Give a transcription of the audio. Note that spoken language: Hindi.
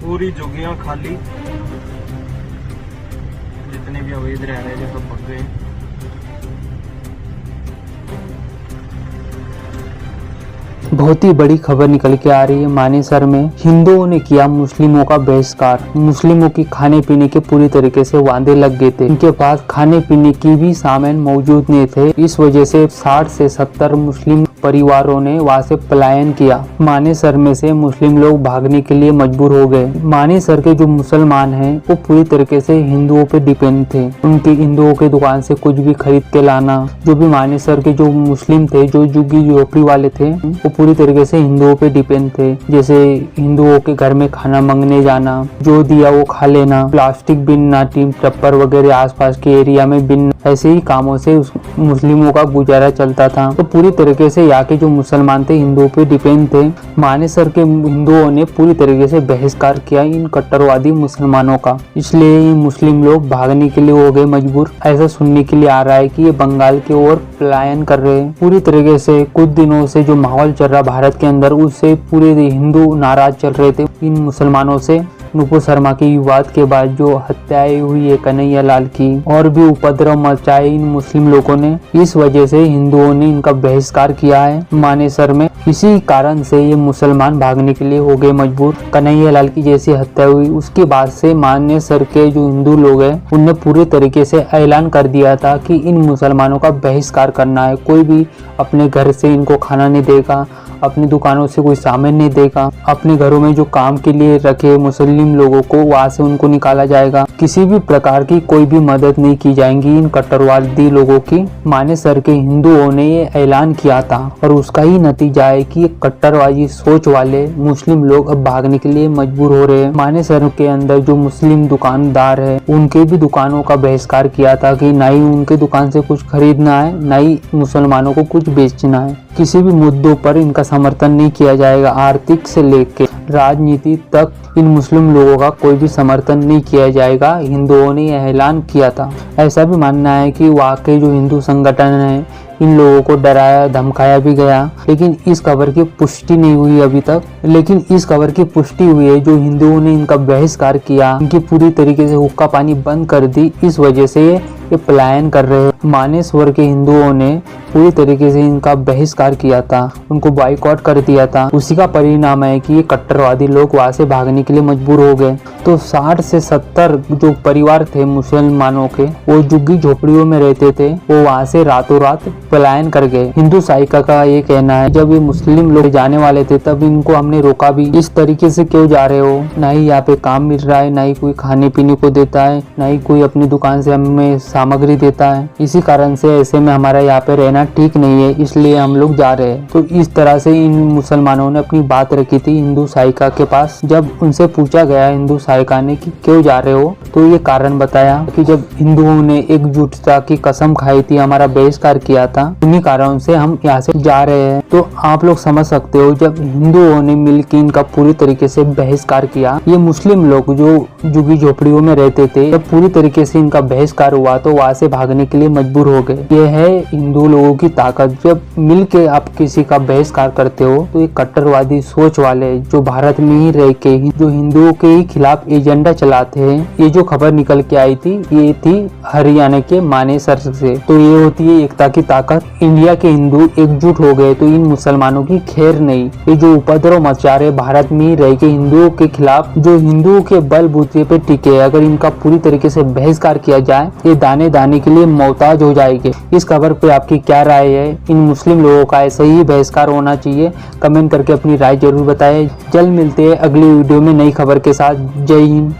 पूरी झुग्गियां खाली, जितने भी अवैध रह रहे थे सब पक गए। बहुत ही बड़ी खबर निकल के आ रही है। मानेसर में हिंदुओं ने किया मुस्लिमों का बहिष्कार। मुस्लिमों की खाने पीने के पूरी तरीके से वादे लग गए थे। इनके पास खाने पीने की भी सामान मौजूद नहीं थे। इस वजह से 60 से 70 मुस्लिम परिवारों ने वहां से पलायन किया। मानेसर में से मुस्लिम लोग भागने के लिए मजबूर हो गए। मानेसर के जो मुसलमान हैं वो पूरी तरीके से हिंदुओं पे डिपेंड थे। उनकी हिंदुओं के दुकान से कुछ भी खरीद के लाना। जो भी मानेसर के जो मुस्लिम थे, जो झुग्गी झोपड़ी वाले थे, वो पूरी तरीके से हिंदुओं पे डिपेंड थे। जैसे हिंदुओं के घर में खाना मांगने जाना, जो दिया वो खा लेना, प्लास्टिक बिनना, टीम टप्पर वगैरह आसपास के एरिया में बिन, ऐसे ही कामों से मुस्लिमों का गुजारा चलता था। तो पूरी तरीके से यहाँ के जो मुसलमान थे हिंदुओं पे डिपेंड थे। मानेसर के हिंदुओं ने पूरी तरीके से बहिष्कार किया इन कट्टरवादी मुसलमानों का। इसलिए ये मुस्लिम लोग भागने के लिए हो गए मजबूर। ऐसा सुनने के लिए आ रहा है कि ये बंगाल की ओर पलायन कर रहे हैं। पूरी तरीके से कुछ दिनों से जो माहौल चल रहा भारत के अंदर, उससे पूरे हिंदू नाराज चल रहे थे इन मुसलमानों से। नुपुर शर्मा के विवाद के बाद जो हत्याएं हुई है कन्हैया लाल की, और भी उपद्रव मचाए इन मुस्लिम लोगों ने, इस वजह से हिंदुओं ने इनका बहिष्कार किया है मानेसर में। इसी कारण से ये मुसलमान भागने के लिए हो गए मजबूर। कन्हैया लाल की जैसी हत्या हुई उसके बाद से मानेसर के जो हिंदू लोग हैं उनने पूरे तरीके से ऐलान कर दिया था कि इन मुसलमानों का बहिष्कार करना है। कोई भी अपने घर से इनको खाना नहीं देगा, अपनी दुकानों से कोई सामान नहीं देगा, अपने घरों में जो काम के लिए रखे मुस्लिम लोगों को वहां से उनको निकाला जाएगा। किसी भी प्रकार की कोई भी मदद नहीं की जाएगी इन कट्टरवादी लोगों की। मानेसर के हिंदुओं ने ये ऐलान किया था और उसका ही नतीजा है कि कट्टरवादी सोच वाले मुस्लिम लोग अब भागने के लिए मजबूर हो रहे हैं। मानेसर के अंदर जो मुस्लिम दुकानदार है उनके भी दुकानों का बहिष्कार किया था कि न ही उनके दुकान से कुछ खरीदना है, न ही मुसलमानों को कुछ बेचना है। किसी भी मुद्दों पर इनका समर्थन नहीं किया जाएगा। आर्थिक से लेकर राजनीति तक इन मुस्लिम लोगों का कोई भी समर्थन नहीं किया जाएगा। हिंदुओं ने यह ऐलान किया था। ऐसा भी मानना है कि वाकई जो हिंदू संगठन है इन लोगों को डराया धमकाया भी गया, लेकिन इस खबर की पुष्टि नहीं हुई अभी तक। लेकिन इस खबर की पुष्टि हुई है जो हिंदुओं ने इनका बहिष्कार किया, इनकी पूरी तरीके से हुक्का पानी बंद कर दी। इस वजह से ये पलायन कर रहे हैं। मानेसर के हिंदुओं ने पूरी तरीके से इनका बहिष्कार किया था, उनको बॉयकॉट कर दिया था। उसी का परिणाम है कि ये कट्टरवादी लोग वहां से भागने के लिए मजबूर हो गए। तो 60 से 70 जो परिवार थे मुसलमानों के, वो झुग्गी झोपड़ियों में रहते थे, वो वहां से रातों रात पलायन कर गए। हिंदू साहिका का ये कहना है जब ये मुस्लिम लोग जाने वाले थे तब इनको हमने रोका भी, इस तरीके से क्यों जा रहे हो, ना ही यहाँ पे काम मिल रहा है, ना ही कोई खाने पीने को देता है, ना ही कोई अपनी दुकान से हमें सामग्री देता है। इसी कारण से ऐसे में हमारा यहाँ पे रहना ठीक नहीं है, इसलिए हम लोग जा रहे हैं। तो इस तरह से इन मुसलमानों ने अपनी बात रखी थी हिंदू साहिका के पास। जब उनसे पूछा गया हिंदू साहिका ने कि क्यों जा रहे हो, तो ये कारण बताया कि जब हिंदुओं ने एकजुटता की कसम खाई थी, हमारा बहिष्कार किया था, उन्हीं कारणों से हम यहाँ से जा रहे हैं। तो आप लोग समझ सकते हो जब हिंदुओं ने मिलकर इनका पूरी तरीके से बहिष्कार किया, ये मुस्लिम लोग जो झुग्गी झोपड़ियों में रहते थे, जब पूरी तरीके से इनका बहिष्कार हुआ तो वहां से भागने के लिए मजबूर हो गए। ये है हिंदू लोगों की ताकत। जब मिलके आप किसी का बहिष्कार करते हो तो ये कट्टरवादी सोच वाले जो भारत में ही रह के जो हिंदुओं के ही खिलाफ एजेंडा चलाते हैं। ये जो खबर निकल के आई थी ये थी हरियाणा के मानेसर से। तो ये होती है एकता की ताकत। इंडिया के हिंदू एकजुट हो गए तो इन मुसलमानों की खैर नहीं। ये जो उपद्रव मचा रहे भारत में ही रह के हिंदुओं के खिलाफ, जो हिंदुओं के बलबूते पे टिके, अगर इनका पूरी तरीके से बहिष्कार किया जाए ये दाने दाने के लिए मोहताज हो जाएंगे। इस खबर पे आपकी क्या राय है? इन मुस्लिम लोगों का ऐसे ही बहिष्कार होना चाहिए? कमेंट करके अपनी राय जरूर बताएं। जल्द मिलते हैं अगली वीडियो में नई खबर के साथ। जय हिंद।